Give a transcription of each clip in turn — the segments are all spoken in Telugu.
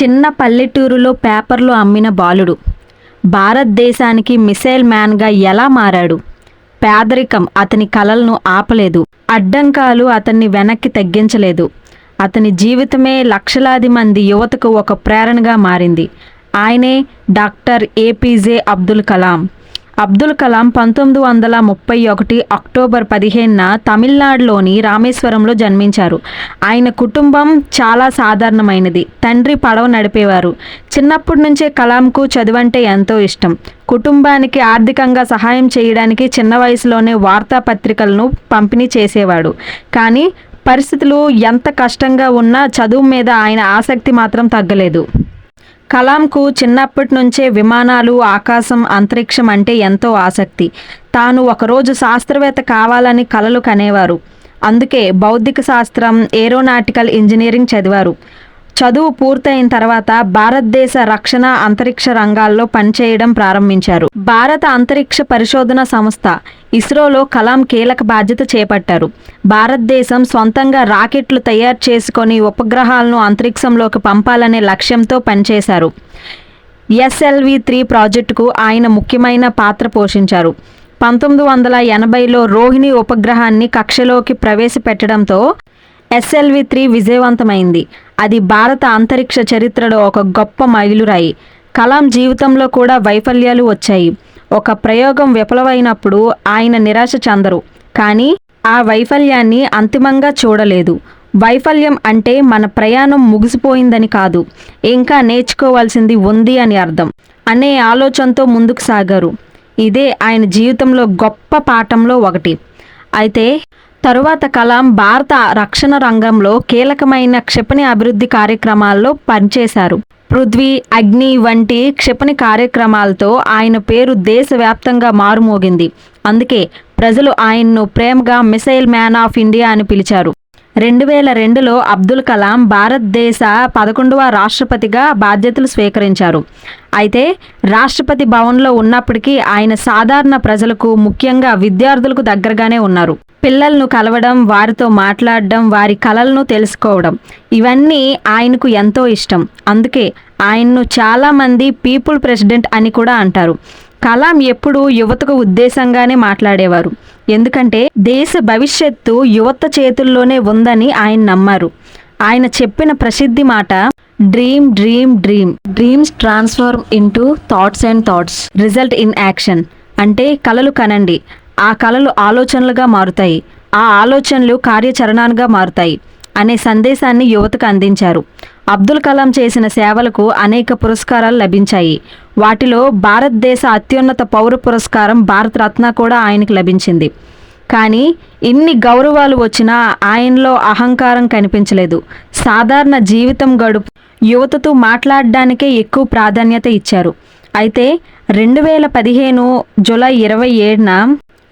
చిన్న పల్లెటూరులో పేపర్లు అమ్మిన బాలుడు భారతదేశానికి మిసైల్ మ్యాన్గా ఎలా మారాడు? పేదరికం అతని కలలను ఆపలేదు, అడ్డంకాలు అతన్ని వెనక్కి తగ్గించలేదు. అతని జీవితమే లక్షలాది మంది యువతకు ఒక ప్రేరణగా మారింది. ఆయనే doctor APJ Abdul Kalam. Abdul Kalam 1931 October 15న తమిళనాడులోని రామేశ్వరంలో జన్మించారు. ఆయన కుటుంబం చాలా సాధారణమైనది. తండ్రి పడవ నడిపేవారు. చిన్నప్పటి నుంచే కలాంకు చదువంటే ఎంతో ఇష్టం. కుటుంబానికి ఆర్థికంగా సహాయం చేయడానికి చిన్న వయసులోనే వార్తాపత్రికలను పంపిణీ చేసేవాడు. కానీ పరిస్థితులు ఎంత కష్టంగా ఉన్నా చదువు మీద ఆయన ఆసక్తి మాత్రం తగ్గలేదు. కలాంకు చిన్నప్పటి నుంచే విమానాలు, ఆకాశం, అంతరిక్షం అంటే ఎంతో ఆసక్తి. తాను ఒకరోజు శాస్త్రవేత్త కావాలని కలలు కనేవారు. అందుకే భౌతిక శాస్త్రం, ఏరోనాటికల్ ఇంజనీరింగ్ చదివారు. చదువు పూర్తయిన తర్వాత భారతదేశ రక్షణ, అంతరిక్ష రంగాల్లో పనిచేయడం ప్రారంభించారు. భారత అంతరిక్ష పరిశోధన సంస్థ ఇస్రోలో కలాం కీలక బాధ్యత చేపట్టారు. భారతదేశం సొంతంగా రాకెట్లు తయారు చేసుకొని ఉపగ్రహాలను అంతరిక్షంలోకి పంపాలనే లక్ష్యంతో పనిచేశారు. SLV-3 ప్రాజెక్టుకు ఆయన ముఖ్యమైన పాత్ర పోషించారు. 1980లో రోహిణి ఉపగ్రహాన్ని కక్షలోకి ప్రవేశపెట్టడంతో SLV-3 విజయవంతమైంది. అది భారత అంతరిక్ష చరిత్రలో ఒక గొప్ప మైలురాయి. కలాం జీవితంలో కూడా వైఫల్యాలు వచ్చాయి. ఒక ప్రయోగం విఫలమైనప్పుడు ఆయన నిరాశ చెందరు. కానీ ఆ వైఫల్యాన్ని అంతిమంగా చూడలేదు. వైఫల్యం అంటే మన ప్రయాణం ముగిసిపోయిందని కాదు, ఇంకా నేర్చుకోవాల్సింది ఉంది అని అర్థం అనే ఆలోచనతో ముందుకు సాగారు. ఇదే ఆయన జీవితంలో గొప్ప పాఠంలో ఒకటి. అయితే తరువాత కలాం భారత రక్షణ రంగంలో కీలకమైన క్షిపణి అభివృద్ధి కార్యక్రమాల్లో పనిచేశారు. పృథ్వీ, అగ్ని వంటి క్షిపణి కార్యక్రమాలతో ఆయన పేరు దేశవ్యాప్తంగా మారుమోగింది. అందుకే ప్రజలు ఆయన్ను ప్రేమగా మిసైల్ మ్యాన్ ఆఫ్ ఇండియా అని పిలిచారు. 2002లో అబ్దుల్ కలాం భారతదేశ 11వ రాష్ట్రపతిగా బాధ్యతలు స్వీకరించారు. అయితే రాష్ట్రపతి భవన్లో ఉన్నప్పటికీ ఆయన సాధారణ ప్రజలకు, ముఖ్యంగా విద్యార్థులకు దగ్గరగానే ఉన్నారు. పిల్లలను కలవడం, వారితో మాట్లాడడం, వారి కలలను తెలుసుకోవడం ఇవన్నీ ఆయనకు ఎంతో ఇష్టం. అందుకే ఆయన్ను చాలామంది పీపుల్ ప్రెసిడెంట్ అని కూడా అంటారు. కలాం ఎప్పుడూ యువతకు ఉద్దేశంగానే మాట్లాడేవారు. ఎందుకంటే దేశ భవిష్యత్తు యువత చేతుల్లోనే ఉందని ఆయన నమ్మారు. ఆయన చెప్పిన ప్రసిద్ధి మాట dream dream dream, dreams transform into thoughts and thoughts result in action. అంటే కలలు కనండి, ఆ కలలు ఆలోచనలుగా మారుతాయి, ఆ ఆలోచనలు కార్యాచరణగా మారుతాయి అనే సందేశాన్ని యువతకు అందించారు. అబ్దుల్ కలాం చేసిన సేవలకు అనేక పురస్కారాలు లభించాయి. వాటిలో భారతదేశ అత్యున్నత పౌర పురస్కారం భారతరత్న కూడా ఆయనకు లభించింది. కానీ ఇన్ని గౌరవాలు వచ్చినా ఆయనలో అహంకారం కనిపించలేదు. సాధారణ జీవితం గడుపు యువతతో మాట్లాడడానికే ఎక్కువ ప్రాధాన్యత ఇచ్చారు. అయితే 2015 జూలై 27న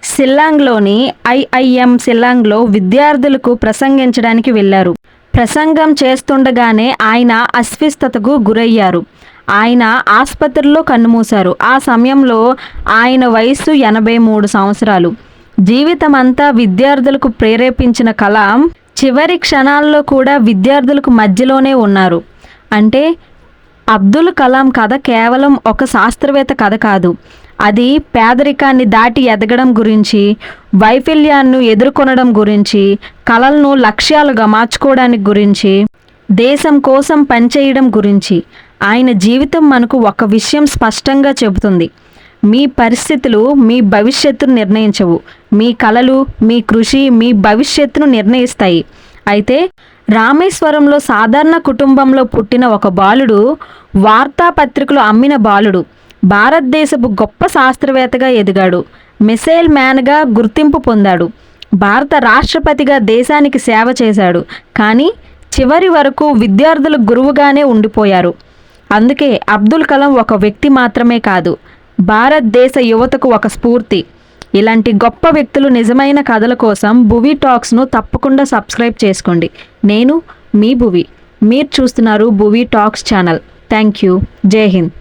షిల్లాంగ్లోని IIM షిల్లాంగ్లో విద్యార్థులకు ప్రసంగించడానికి వెళ్ళారు. ప్రసంగం చేస్తుండగానే ఆయన అస్వస్థతకు గురయ్యారు. ఆయన ఆసుపత్రిలో కన్నుమూశారు. ఆ సమయంలో ఆయన వయస్సు 83 సంవత్సరాలు. జీవితమంతా విద్యార్థులకు ప్రేరేపించిన కలాం చివరి క్షణాల్లో కూడా విద్యార్థులకు మధ్యలోనే ఉన్నారు. అంటే అబ్దుల్ కలాం కథ కేవలం ఒక శాస్త్రవేత్త కథ కాదు. అది పేదరికాన్ని దాటి ఎదగడం గురించి, వైఫల్యాన్ని ఎదుర్కొనడం గురించి, కలలను లక్ష్యాలుగా మార్చుకోవడానికి గురించి, దేశం కోసం పనిచేయడం గురించి. ఆయన జీవితం మనకు ఒక విషయం స్పష్టంగా చెబుతుంది: మీ పరిస్థితులు మీ భవిష్యత్తును నిర్ణయించవు, మీ కలలు, మీ కృషి మీ భవిష్యత్తును నిర్ణయిస్తాయి. అయితే రామేశ్వరంలో సాధారణ కుటుంబంలో పుట్టిన ఒక బాలుడు, వార్తాపత్రికలు అమ్మిన బాలుడు భారతదేశపు గొప్ప శాస్త్రవేత్తగా ఎదిగాడు. మిసైల్ మ్యాన్గా గుర్తింపు పొందాడు. భారత రాష్ట్రపతిగా దేశానికి సేవ చేశాడు. కానీ చివరి వరకు విద్యార్థుల గురువుగానే ఉండిపోయారు. అందుకే అబ్దుల్ కలాం ఒక వ్యక్తి మాత్రమే కాదు, భారతదేశ యువతకు ఒక స్ఫూర్తి. ఇలాంటి గొప్ప వ్యక్తులు నిజమైన కథల కోసం భువి టాక్స్ను తప్పకుండా సబ్స్క్రైబ్ చేసుకోండి. నేను మీ భువి. మీరు చూస్తున్నారు భువి టాక్స్ ఛానల్. Thank you. జై హింద్.